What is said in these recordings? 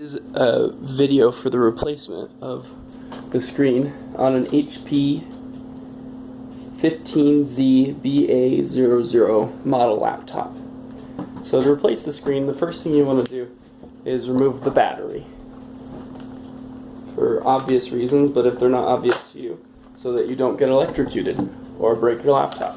Is a video for the replacement of the screen on an HP 15z-ba000 model laptop. So to replace the screen, the first thing you want to do is remove the battery. For obvious reasons, but if they're not obvious to you, so that you don't get electrocuted or break your laptop.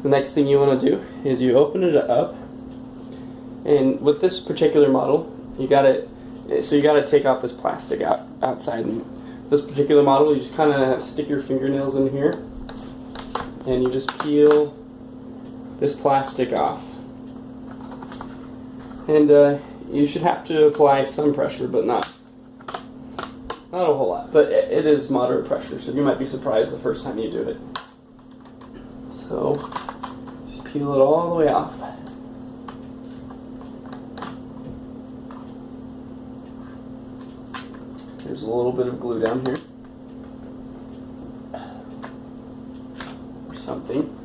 The next thing you want to do is you open it up, and with this particular model, you gotta take off this plastic outside. And this particular model, you just kind of stick your fingernails in here, and you just peel this plastic off. And you should have to apply some pressure, but not a whole lot. But it is moderate pressure, so you might be surprised the first time you do it. So just peel it all the way off. There's a little bit of glue down here, or something.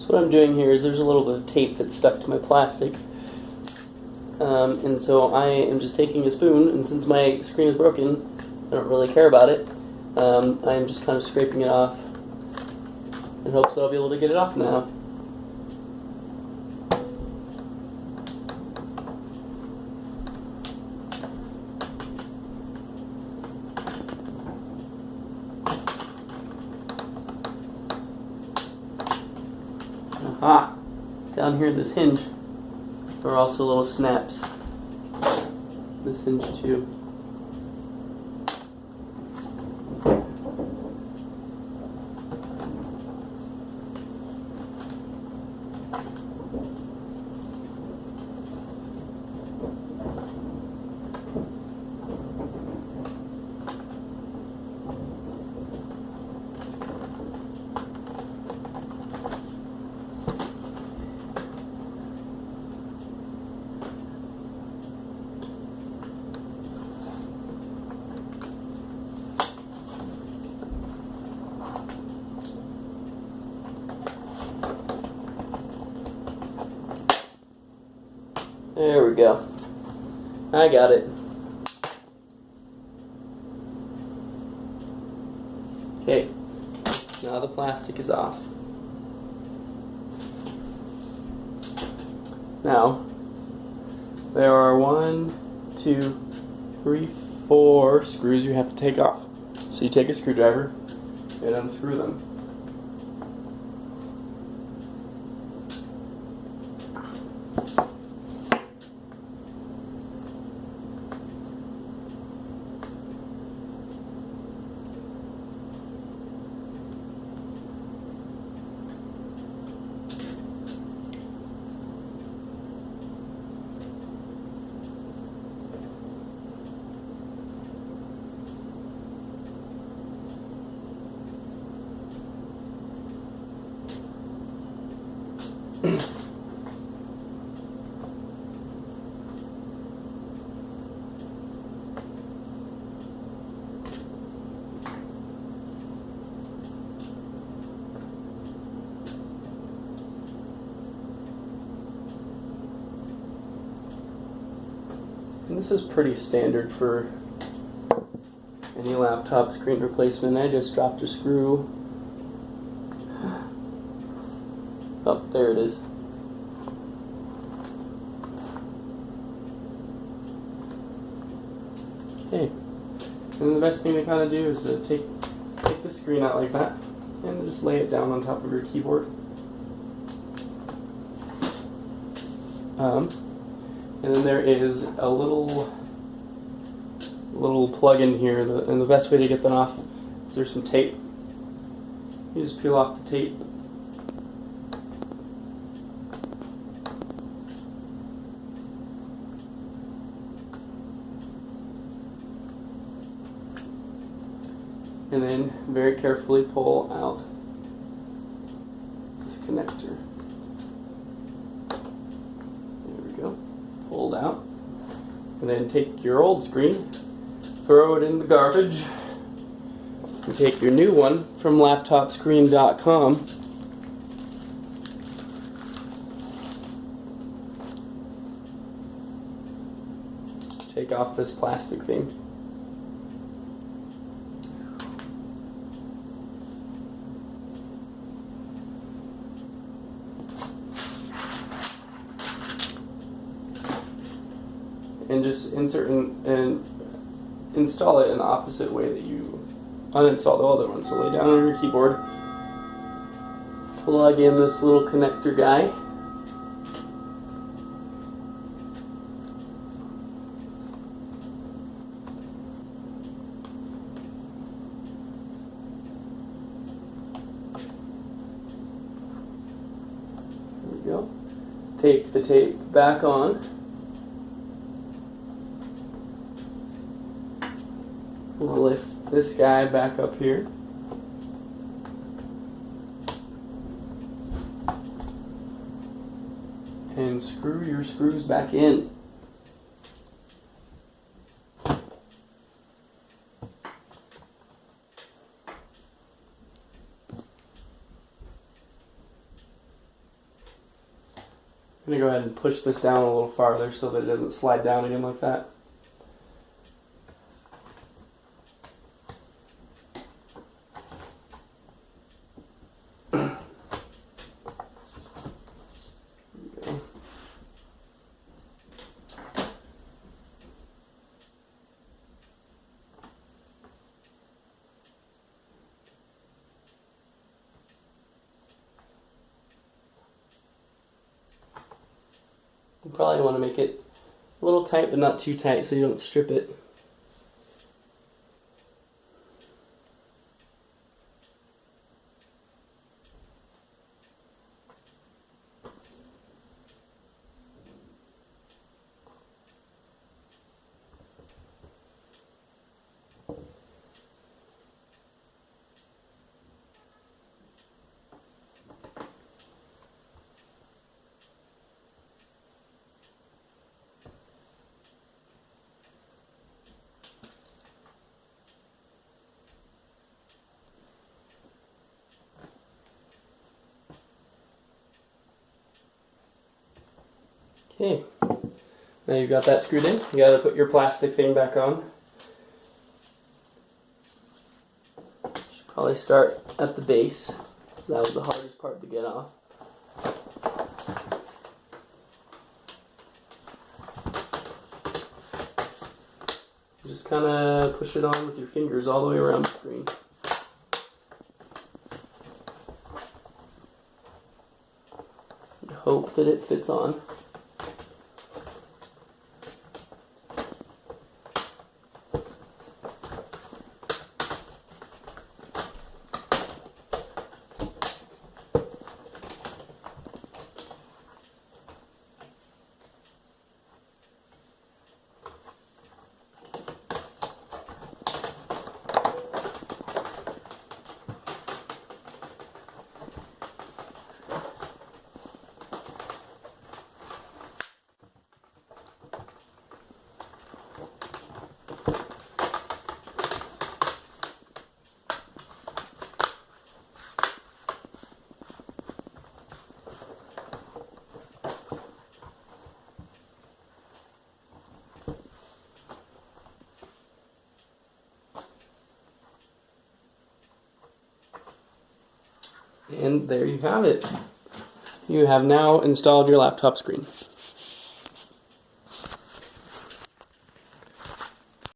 So what I'm doing here is there's a little bit of tape that's stuck to my plastic, and so I am just taking a spoon, and since my screen is broken, I don't really care about it. I'm just kind of scraping it off in hopes that I'll be able to get it off now. Aha! Down here, this hinge, there are also little snaps. This hinge too. There we go. I got it. Okay, now the plastic is off. Now, there are 1, 2, 3, 4 screws you have to take off. So you take a screwdriver and unscrew them. And this is pretty standard for any laptop screen replacement. I just dropped a screw. Oh, there it is. Okay. And then the best thing to kind of do is to take the screen out like that and just lay it down on top of your keyboard. And then there is a little plug-in here, and the best way to get that off is there's some tape. You just peel off the tape. And then very carefully pull out this connector. There we go. Pulled out. And then take your old screen, throw it in the garbage, and take your new one from laptopscreen.com. Take off this plastic thing. And just insert and install it in the opposite way that you uninstall the other one. So lay down on your keyboard, plug in this little connector guy, there we go. Take the tape back on. We'll lift this guy back up here. And screw your screws back in. I'm going to go ahead and push this down a little farther so that it doesn't slide down again like that. You probably want to make it a little tight, but not too tight so you don't strip it. Okay, now you've got that screwed in, you gotta put your plastic thing back on. Should probably start at the base, because that was the hardest part to get off. Just kind of push it on with your fingers all the way around the screen. And hope that it fits on. And there you have it. You have now installed your laptop screen.